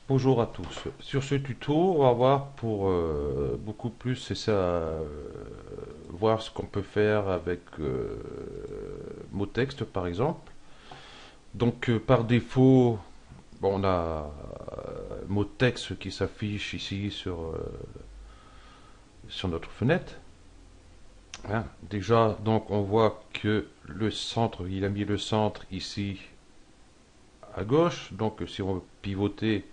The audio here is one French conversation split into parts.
Bonjour à tous. Sur ce tuto, on va voir pour beaucoup plus, c'est ça, voir ce qu'on peut faire avec Motext par exemple. Donc par défaut, bon, on a Motext qui s'affiche ici sur notre fenêtre. Hein. Déjà, donc on voit que le centre, il a mis le centre ici à gauche. Donc si on veut pivoter,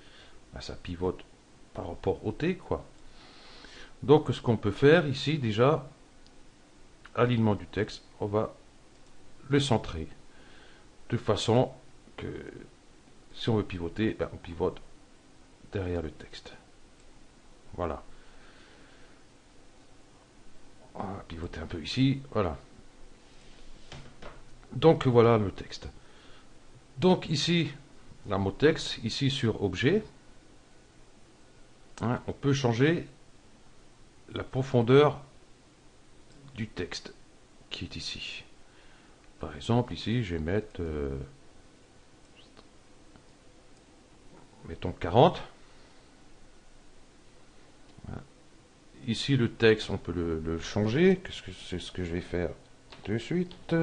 ben, ça pivote par rapport au T, quoi. Donc ce qu'on peut faire ici déjà, alignement du texte, on va le centrer de façon que si on veut pivoter, ben, on pivote derrière le texte. Voilà. On va pivoter un peu ici, voilà. Donc voilà le texte. Donc ici, la mot texte, ici sur objet, hein, on peut changer la profondeur du texte qui est ici. Par exemple, ici, je vais mettre, mettons 40. Ici, le texte, on peut le changer. C'est ce que je vais faire de suite.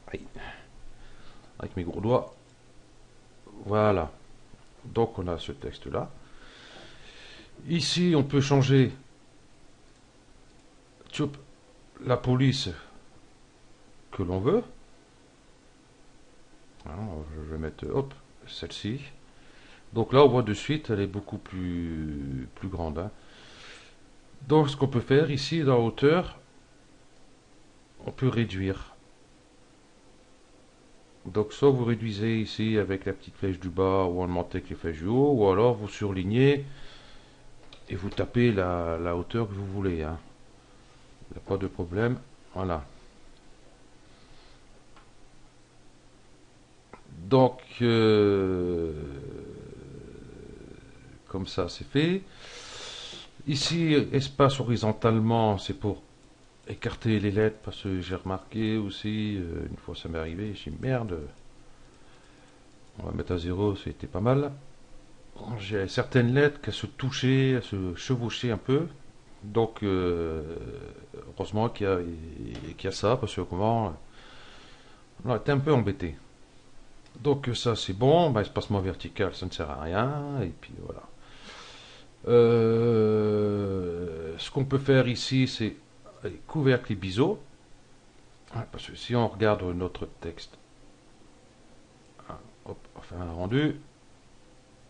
Aïe. Avec mes gros doigts. Voilà. Donc, on a ce texte-là. Ici, on peut changer la police que l'on veut. Alors, je vais mettre, hop, celle-ci. Donc là, on voit de suite, elle est beaucoup plus grande. Hein. Donc, ce qu'on peut faire ici, dans la hauteur, on peut réduire. Donc, soit vous réduisez ici avec la petite flèche du bas, ou en montez avec les flèches du haut, ou alors vous surlignez et vous tapez la hauteur que vous voulez. Hein. Il n'y a pas de problème. Voilà. Donc, comme ça, c'est fait. Ici, espace horizontalement, c'est pour écarter les lettres parce que j'ai remarqué aussi, une fois ça m'est arrivé, j'ai dit merde, on va mettre à zéro, c'était pas mal. J'ai certaines lettres qui se touchaient, se chevauchaient un peu. Donc, heureusement qu'il y a ça, parce que comment, on était un peu embêté. Donc ça c'est bon, bah, espacement vertical ça ne sert à rien, et puis voilà. Ce qu'on peut faire ici c'est couvercle et biseau, hein, parce que si on regarde notre texte, hein, hop, enfin un rendu,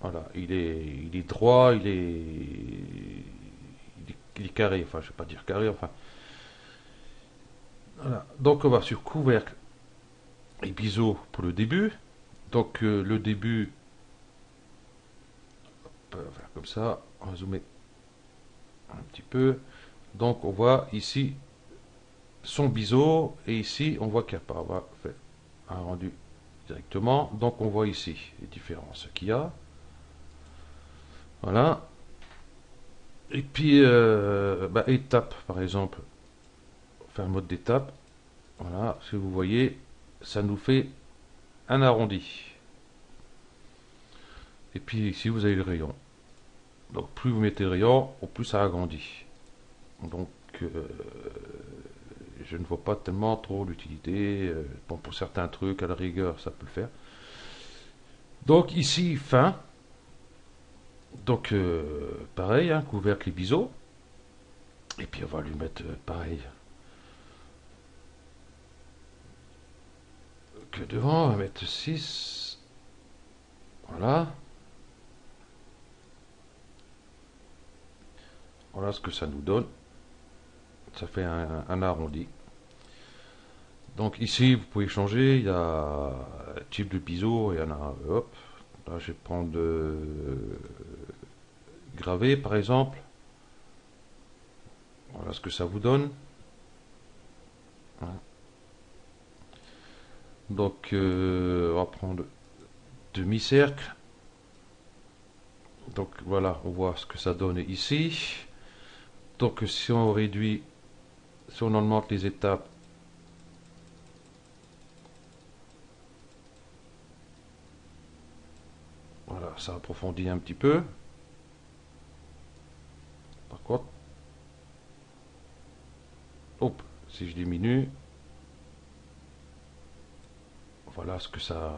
voilà, il est droit, il est carré, enfin je ne vais pas dire carré, enfin. Voilà. Donc on va sur couvercle et biseau pour le début. Donc le début, on va faire comme ça, on va zoomer un petit peu. Donc on voit ici son biseau et ici on voit qu'il n'y a pas. On va faire un rendu directement. Donc on voit ici les différences qu'il y a. Voilà. Et puis bah, étape par exemple. Faire un mode d'étape. Voilà. Si vous voyez, ça nous fait un arrondi. Et puis ici vous avez le rayon. Donc plus vous mettez le rayon, au plus ça agrandit. Donc je ne vois pas tellement trop l'utilité. Bon, pour certains trucs, à la rigueur, ça peut le faire. Donc ici, fin. Donc pareil, hein, couvercle et biseau. Et puis on va lui mettre pareil que devant. On va mettre 6. Voilà. Voilà ce que ça nous donne. Ça fait un arrondi. Donc ici, vous pouvez changer. Il y a type de biseau. Il y en a, hop. Là, je vais prendre gravé, par exemple. Voilà ce que ça vous donne. Voilà. Donc, on va prendre demi-cercle. Donc voilà, on voit ce que ça donne ici. Donc si on réduit, si on augmente les étapes, Voilà, ça approfondit un petit peu. Par contre, hop, si je diminue, voilà ce que ça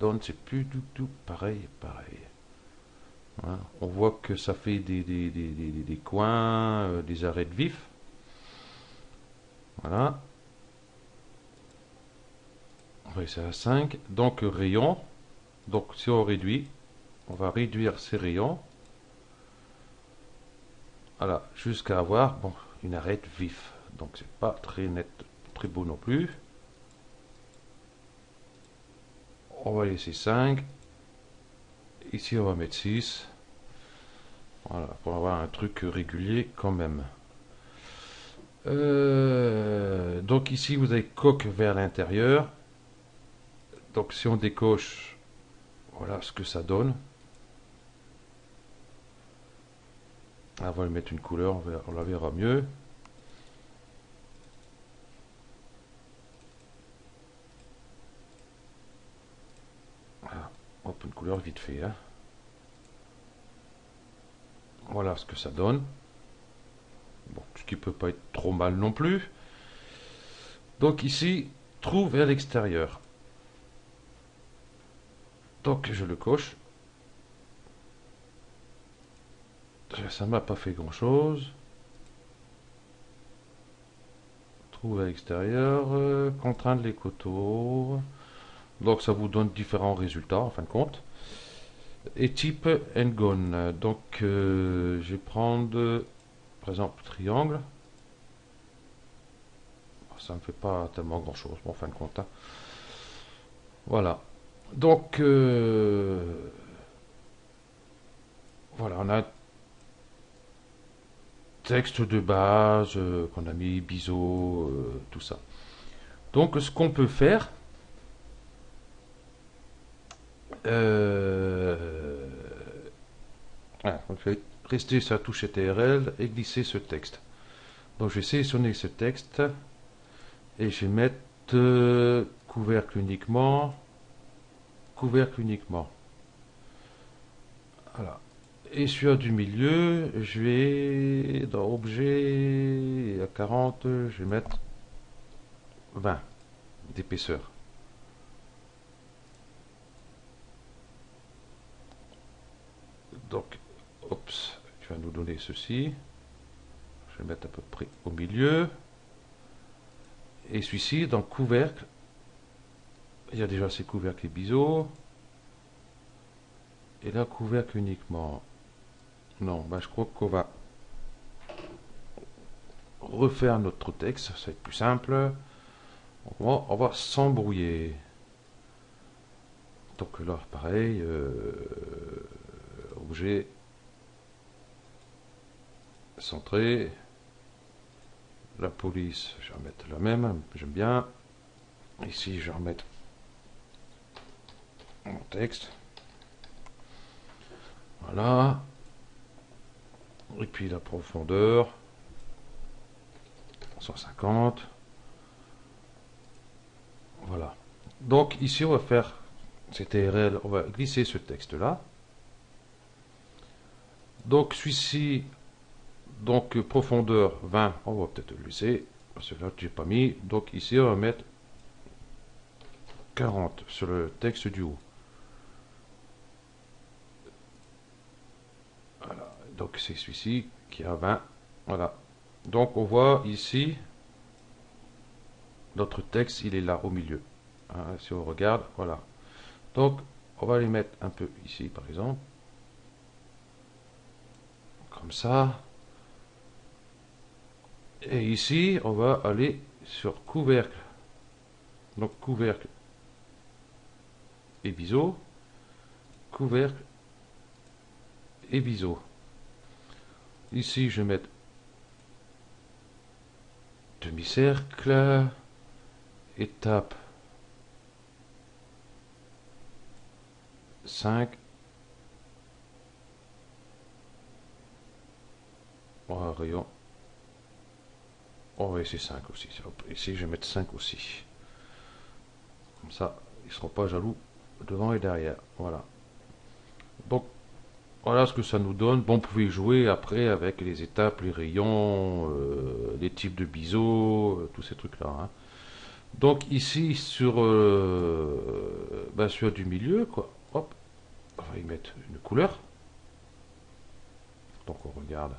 donne. C'est plus du tout pareil, pareil. Voilà. On voit que ça fait des coins, des arêtes vifs. Voilà. On va essayer à 5. Donc rayon. Donc si on réduit, on va réduire ces rayons. Voilà, jusqu'à avoir bon, une arête vif. Donc c'est pas très net, très beau non plus. On va laisser 5. Ici on va mettre 6. Voilà, pour avoir un truc régulier quand même. Donc ici vous avez coque vers l'intérieur. Donc si on décoche, voilà ce que ça donne. On va lui mettre une couleur, on la verra mieux. Voilà. Hop, une couleur vite fait. Hein. Voilà ce que ça donne. Bon, ce qui peut pas être trop mal non plus. Donc ici, trou vers l'extérieur. Donc je le coche. Ça m'a pas fait grand chose. Trou vers l'extérieur, contraindre les coteaux. Donc ça vous donne différents résultats en fin de compte. Et type and gone. Donc je vais prendre par exemple triangle. Ça ne me fait pas tellement grand chose en fin de compte. Hein. Voilà. Donc voilà, on a un texte de base qu'on a mis, biseau, tout ça. Donc ce qu'on peut faire, on fait rester sur la touche TRL et glisser ce texte. Donc je vais sélectionner ce texte et je vais mettre couvercle uniquement, couvercle uniquement. Voilà. Et sur du milieu, je vais dans objet à 40, je vais mettre 20 d'épaisseur. Donc, oups, tu vas nous donner ceci. Je vais mettre à peu près au milieu. Et celui-ci, dans couvercle, il y a déjà ces couvercles et biseaux. Et là, couvercle uniquement. Non, bah, je crois qu'on va refaire notre texte, ça va être plus simple. On va s'embrouiller. Donc là, pareil, objet centré. La police, je vais remettre la même, j'aime bien. Ici, je vais remettre mon texte. Voilà. Et puis la profondeur, 150. Voilà. Donc ici, on va faire CTRL, on va glisser ce texte-là. Donc celui-ci, donc profondeur 20, on va peut-être le laisser, parce que là, je n'ai pas mis. Donc ici, on va mettre 40 sur le texte du haut. Voilà. Donc c'est celui-ci qui a 20. Voilà. Donc on voit ici, notre texte, il est là au milieu. Hein, si on regarde, voilà. Donc on va les mettre un peu ici, par exemple. Comme ça. Et ici, on va aller sur couvercle. Donc couvercle et biseau. Couvercle et biseau. Ici, je vais mettre demi-cercle, étape 5. Rayon. On va essayer 5 aussi. Ici, je vais mettre 5 aussi. Comme ça, ils ne seront pas jaloux devant et derrière. Voilà. Donc voilà ce que ça nous donne. Bon, vous pouvez jouer après avec les étapes, les rayons, les types de biseaux, tous ces trucs-là, hein. Donc ici sur du milieu, quoi. Hop, on va y mettre une couleur. Donc on regarde.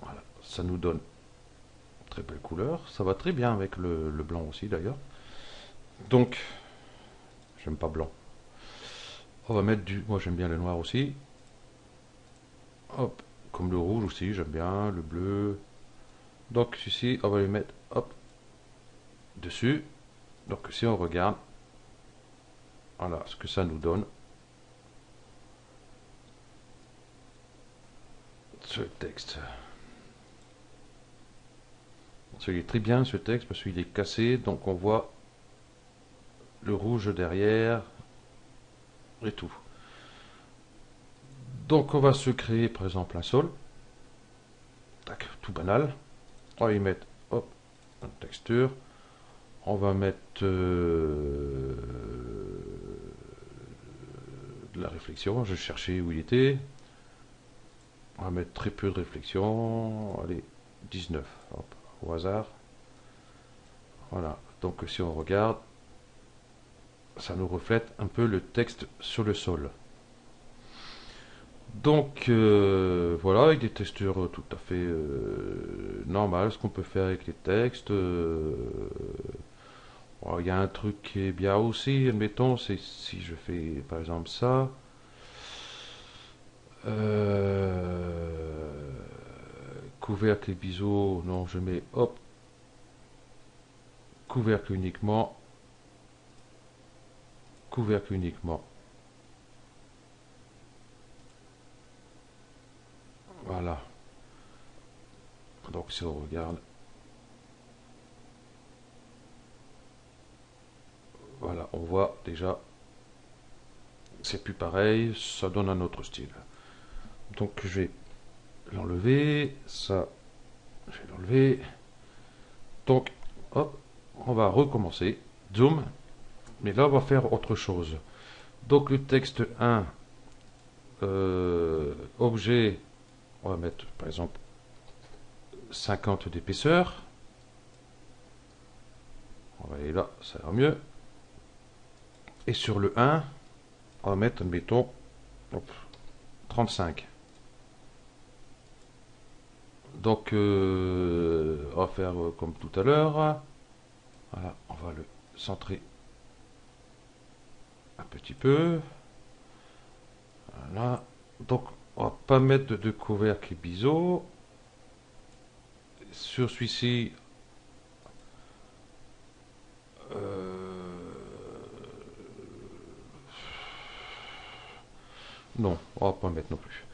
Voilà, ça nous donne une très belle couleur. Ça va très bien avec le blanc aussi d'ailleurs. Donc, j'aime pas blanc. On va mettre du. Moi j'aime bien le noir aussi. Hop, comme le rouge aussi, j'aime bien, le bleu. Donc ici, on va les mettre, hop, dessus. Donc si on regarde, voilà ce que ça nous donne. Ce texte. Il est très bien ce texte parce qu'il est cassé, donc on voit le rouge derrière et tout. Donc on va se créer par exemple un sol. Tac, tout banal. On va y mettre, hop, une texture. On va mettre de la réflexion. Je cherchais où il était. On va mettre très peu de réflexion. Allez, 19. Hop, au hasard. Voilà. Donc si on regarde, ça nous reflète un peu le texte sur le sol. Donc voilà, avec des textures tout à fait normales, ce qu'on peut faire avec les textes. Il y a un truc qui est bien aussi, admettons, c'est si je fais par exemple ça. Couvercle et biseau, non, je mets hop, couvercle uniquement, couvercle uniquement. Voilà. Donc si on regarde, voilà, on voit déjà, c'est plus pareil, ça donne un autre style. Donc je vais l'enlever, ça, je vais l'enlever. Donc, hop, on va recommencer. Zoom, mais là on va faire autre chose. Donc le texte 1, objet, on va mettre par exemple 50 d'épaisseur. On va aller là, ça ira mieux. Et sur le 1, on va mettre, admettons, 35. Donc, on va faire comme tout à l'heure. Voilà, on va le centrer un petit peu. Voilà. Donc, on va pas mettre de couvercle et biseau. Sur celui-ci, non, on va pas mettre non plus.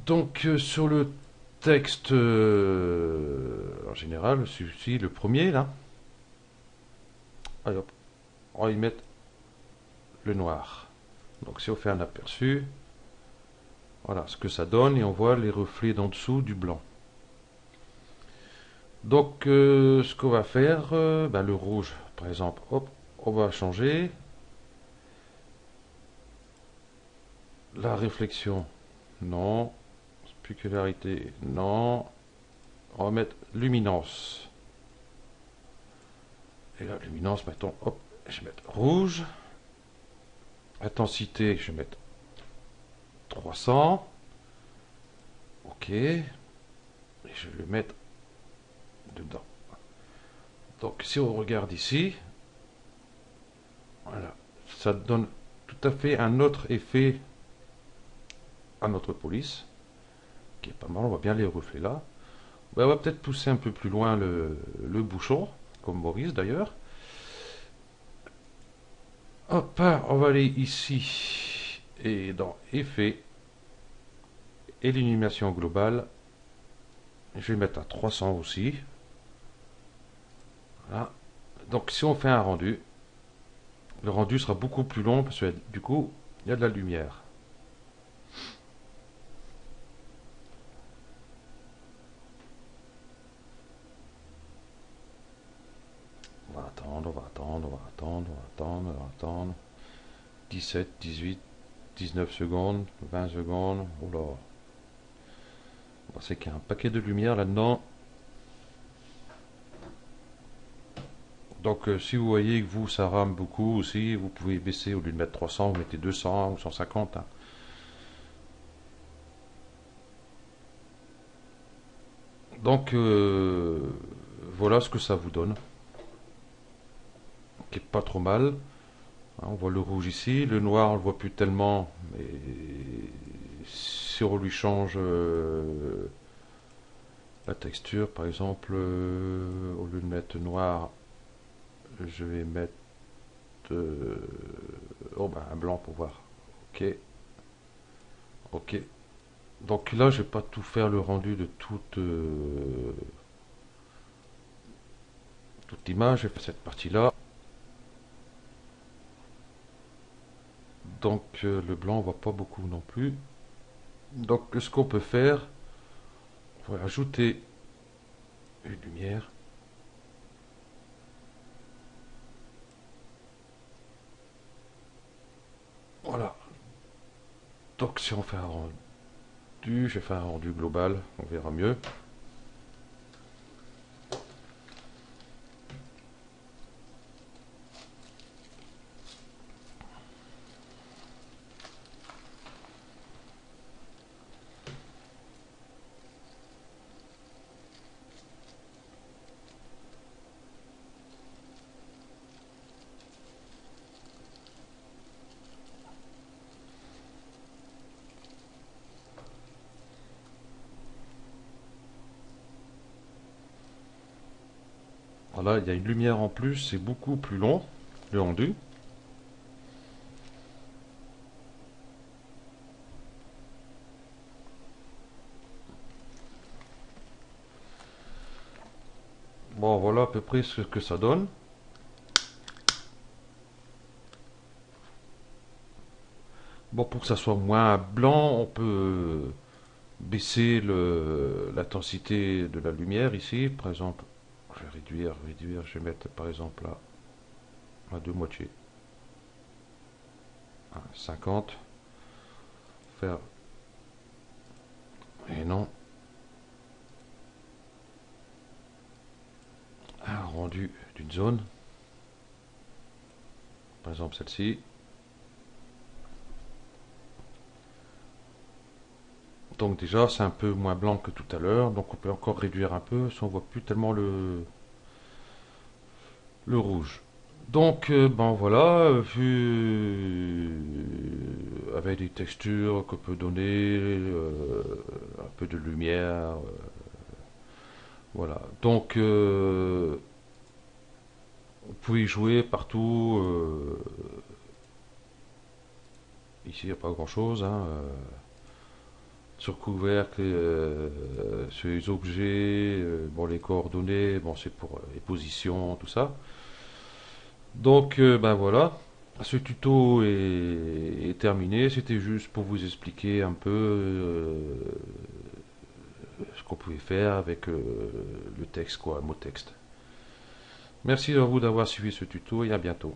Donc, sur le texte en général, celui-ci, le premier là, allez, hop, on va y mettre le noir. Donc, si on fait un aperçu, voilà ce que ça donne et on voit les reflets d'en dessous du blanc. Donc, ce qu'on va faire, ben, le rouge, par exemple, hop, on va changer la réflexion, non, spécularité, non, on va mettre luminance. Et la luminance, mettons, hop, je vais mettre rouge, intensité, je vais mettre 300, ok, et je vais le mettre dedans. Donc, si on regarde ici, voilà, ça donne tout à fait un autre effet à notre police, qui est pas mal, on voit bien les reflets là. Ben, on va peut-être pousser un peu plus loin le bouchon, comme Maurice d'ailleurs. Hop, on va aller ici, et dans Effet, Élimination globale, je vais mettre à 300 aussi. Voilà. Donc si on fait un rendu, le rendu sera beaucoup plus long, parce que du coup, il y a de la lumière. On va attendre, on va attendre, on va attendre, on va attendre, on va attendre. 17, 18, 19 secondes, 20 secondes. Oula. C'est qu'il y a un paquet de lumière là-dedans. Donc si vous voyez que vous ça rame beaucoup aussi, vous pouvez baisser, au lieu de mettre 300, vous mettez 200 ou 150. Hein. Donc voilà ce que ça vous donne, qui est pas trop mal. Hein, on voit le rouge ici, le noir on le voit plus tellement, mais si on lui change la texture, par exemple, au lieu de mettre noir, je vais mettre un blanc pour voir. Ok, ok. Donc là, je vais pas tout faire le rendu de toute l'image. Je vais faire cette partie-là. Donc le blanc, on voit pas beaucoup non plus. Donc ce qu'on peut faire, on va ajouter une lumière. Voilà. Donc si on fait un rendu, je vais faire un rendu global, on verra mieux. Voilà, il y a une lumière en plus, c'est beaucoup plus long, le rendu. Bon, voilà à peu près ce que ça donne. Bon, pour que ça soit moins blanc, on peut baisser l'intensité de la lumière ici. Par exemple, je vais réduire, je vais mettre par exemple là, à deux moitiés. 50. Faire. Et non. Un rendu d'une zone. Par exemple celle-ci. Donc déjà c'est un peu moins blanc que tout à l'heure. Donc on peut encore réduire un peu si on voit plus tellement le rouge. Donc ben voilà, vu avec des textures qu'on peut donner, un peu de lumière, voilà. Donc vous pouvez y jouer partout. Ici il n'y a pas grand chose. Hein, sur couvercle, sur les objets, bon les coordonnées, bon c'est pour les positions, tout ça. Donc ben voilà, ce tuto est terminé. C'était juste pour vous expliquer un peu ce qu'on pouvait faire avec le texte, quoi, le mot texte. Merci à vous d'avoir suivi ce tuto et à bientôt.